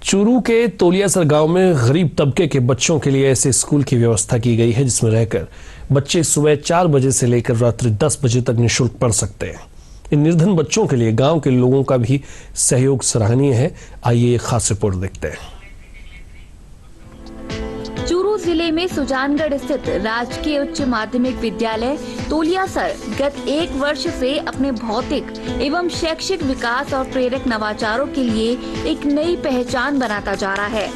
चूरू के तोलियासर गांव में गरीब तबके के बच्चों के लिए ऐसे स्कूल की व्यवस्था की गई है जिसमें रहकर बच्चे सुबह 4 बजे से लेकर रात्रि 10 बजे तक निःशुल्क पढ़ सकते हैं। इन निर्धन बच्चों के लिए गांव के लोगों का भी सहयोग सराहनीय है। आइए एक खास रिपोर्ट देखते हैं। चूरू जिले में सुजानगढ़ स्थित राजकीय उच्च माध्यमिक विद्यालय तोलियासर गत 1 वर्ष से अपने भौतिक एवं शैक्षिक विकास और प्रेरक नवाचारों के लिए एक नई पहचान बनाता जा रहा है।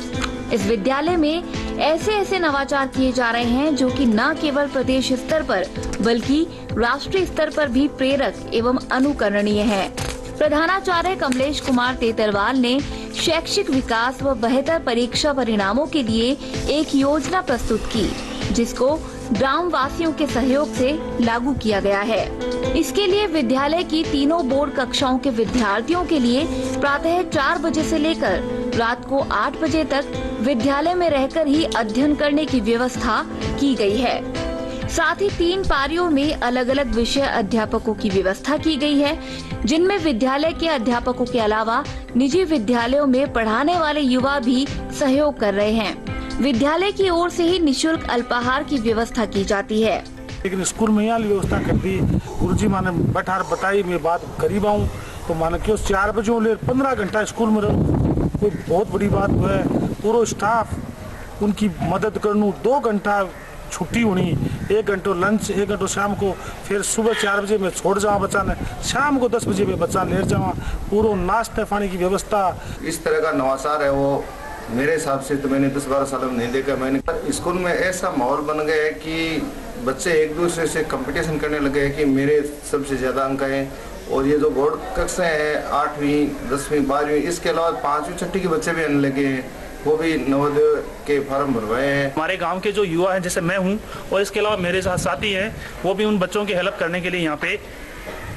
इस विद्यालय में ऐसे नवाचार किए जा रहे हैं जो कि न केवल प्रदेश स्तर पर बल्कि राष्ट्रीय स्तर पर भी प्रेरक एवं अनुकरणीय है। प्रधानाचार्य कमलेश कुमार तेतरवाल ने शैक्षिक विकास व बेहतर परीक्षा परिणामों के लिए एक योजना प्रस्तुत की, जिसको ग्राम वासियों के सहयोग से लागू किया गया है। इसके लिए विद्यालय की तीनों बोर्ड कक्षाओं के विद्यार्थियों के लिए प्रातः 4 बजे से लेकर रात को 8 बजे तक विद्यालय में रहकर ही अध्ययन करने की व्यवस्था की गई है। साथ ही 3 पारियों में अलग अलग विषय अध्यापकों की व्यवस्था की गई है, जिनमें विद्यालय के अध्यापकों के अलावा निजी विद्यालयों में पढ़ाने वाले युवा भी सहयोग कर रहे हैं। विद्यालय की ओर से ही निःशुल्क अल्पाहार की व्यवस्था की जाती है। लेकिन स्कूल में यहाँ व्यवस्था कर दी। गुरुजी माने बैठा बताई, मैं बात करीब आऊँ तो माने क्यों 4 बजे ले 15 घंटा स्कूल में रहूँ, कोई बहुत बड़ी बात है। पूरा स्टाफ उनकी मदद करनू, 2 घंटा छुट्टी होनी, 1 घंटा लंच, 1 घंटा शाम को, फिर सुबह 4 बजे में छोड़ जावा बच्चा ने, शाम को 10 बजे में बच्चा ले जावा। पूरा नाश्ते पानी की व्यवस्था। इस तरह का नवाचार है वो मेरे हिसाब से तो मैंने 10-12 साल में नहीं देखा। मैंने स्कूल में ऐसा माहौल बन गया है कि बच्चे एक दूसरे से कंपटीशन करने लगे हैं कि मेरे सबसे ज़्यादा अंक हैं। और ये जो बोर्ड कक्षाएँ हैं 8वीं 10वीं 12वीं, इसके अलावा 5वीं 6वीं के बच्चे भी आने लगे हैं, वो भी नवोदय के फॉर्म भरवाए हैं। हमारे गांव के जो युवा हैं, जैसे मैं हूं और इसके अलावा मेरे साथ साथी हैं, वो भी उन बच्चों की हेल्प करने के लिए यहाँ पे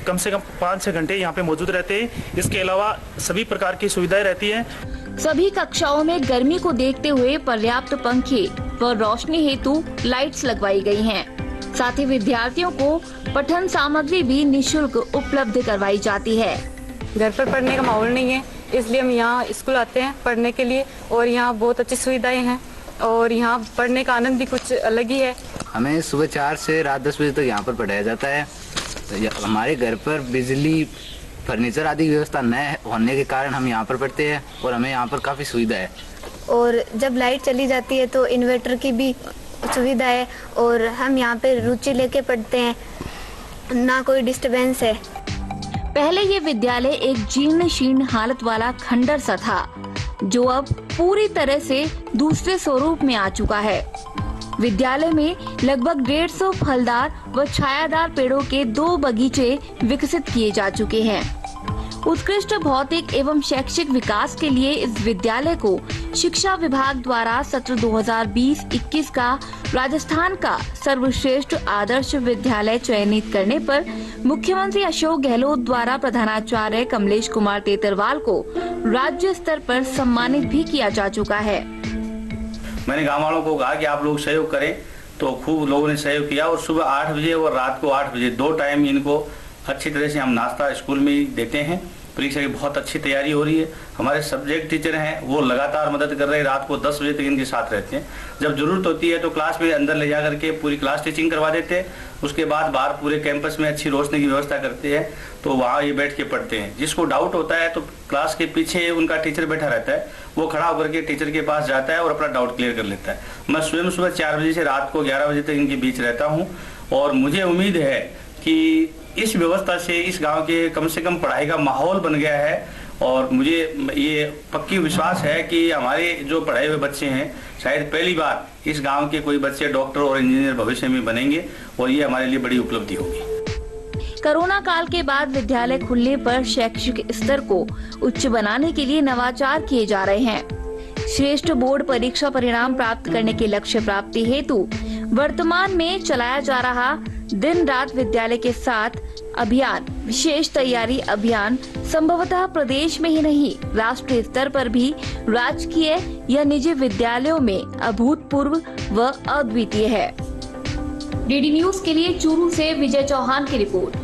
कम से कम 5-6 घंटे यहाँ पे मौजूद रहते हैं। इसके अलावा सभी प्रकार की सुविधाएं रहती हैं। सभी कक्षाओं में गर्मी को देखते हुए पर्याप्त पंखे व रोशनी हेतु लाइट्स लगवाई गई हैं। साथ ही विद्यार्थियों को पठन सामग्री भी निःशुल्क उपलब्ध करवाई जाती है। घर पर पढ़ने का माहौल नहीं है, इसलिए हम यहाँ स्कूल आते हैं पढ़ने के लिए और यहाँ बहुत अच्छी सुविधाएं हैं और यहाँ पढ़ने का आनंद भी कुछ अलग ही है। हमें सुबह 4 से रात 10 बजे तक यहाँ पर पढ़ाया जाता है। तो हमारे घर पर बिजली, फर्नीचर आदि की व्यवस्था न होने के कारण हम यहाँ पर पढ़ते हैं और हमें यहाँ पर काफ़ी सुविधा है। और जब लाइट चली जाती है तो इन्वर्टर की भी सुविधा है और हम यहाँ पे रुचि लेके पढ़ते हैं, ना कोई डिस्टर्बेंस है। पहले ये विद्यालय एक जीर्ण शीर्ण हालत वाला खंडर सा था, जो अब पूरी तरह से दूसरे स्वरूप में आ चुका है। विद्यालय में लगभग 150 फलदार व छायादार पेड़ों के 2 बगीचे विकसित किए जा चुके हैं। उत्कृष्ट भौतिक एवं शैक्षिक विकास के लिए इस विद्यालय को शिक्षा विभाग द्वारा सत्र 2020-21 का राजस्थान का सर्वश्रेष्ठ आदर्श विद्यालय चयनित करने पर मुख्यमंत्री अशोक गहलोत द्वारा प्रधानाचार्य कमलेश कुमार तेतरवाल को राज्य स्तर पर सम्मानित भी किया जा चुका है। मैंने गाँव वालों को कहा कि आप लोग सहयोग करें, तो खूब लोगों ने सहयोग किया और सुबह 8 बजे और रात को 8 बजे 2 टाइम इनको अच्छी तरह से हम नाश्ता स्कूल में ही देते हैं। परीक्षा की बहुत अच्छी तैयारी हो रही है। हमारे सब्जेक्ट टीचर हैं वो लगातार मदद कर रहे हैं, रात को 10 बजे तक इनके साथ रहते हैं। जब जरूरत होती है तो क्लास में अंदर ले जा करके पूरी क्लास टीचिंग करवा देते हैं। उसके बाद बाहर पूरे कैंपस में अच्छी रोशनी की व्यवस्था करते हैं, तो वहाँ ये बैठ के पढ़ते हैं। जिसको डाउट होता है तो क्लास के पीछे उनका टीचर बैठा रहता है, वो खड़ा होकर के टीचर के पास जाता है और अपना डाउट क्लियर कर लेता है। मैं स्वयं सुबह 4 बजे से रात को 11 बजे तक इनके बीच रहता हूँ और मुझे उम्मीद है कि इस व्यवस्था से इस गांव के कम से कम पढ़ाई का माहौल बन गया है और मुझे ये पक्की विश्वास है कि हमारे जो पढ़े हुए बच्चे हैं शायद पहली बार इस गांव के कोई बच्चे डॉक्टर और इंजीनियर भविष्य में बनेंगे और ये हमारे लिए बड़ी उपलब्धि होगी। कोरोना काल के बाद विद्यालय खुलने पर शैक्षिक स्तर को उच्च बनाने के लिए नवाचार किए जा रहे हैं। श्रेष्ठ बोर्ड परीक्षा परिणाम प्राप्त करने के लक्ष्य प्राप्ति हेतु वर्तमान में चलाया जा रहा दिन रात विद्यालय के साथ अभियान, विशेष तैयारी अभियान संभवतः प्रदेश में ही नहीं राष्ट्रीय स्तर पर भी राजकीय या निजी विद्यालयों में अभूतपूर्व व अद्वितीय है। डीडी न्यूज के लिए चूरू से विजय चौहान की रिपोर्ट।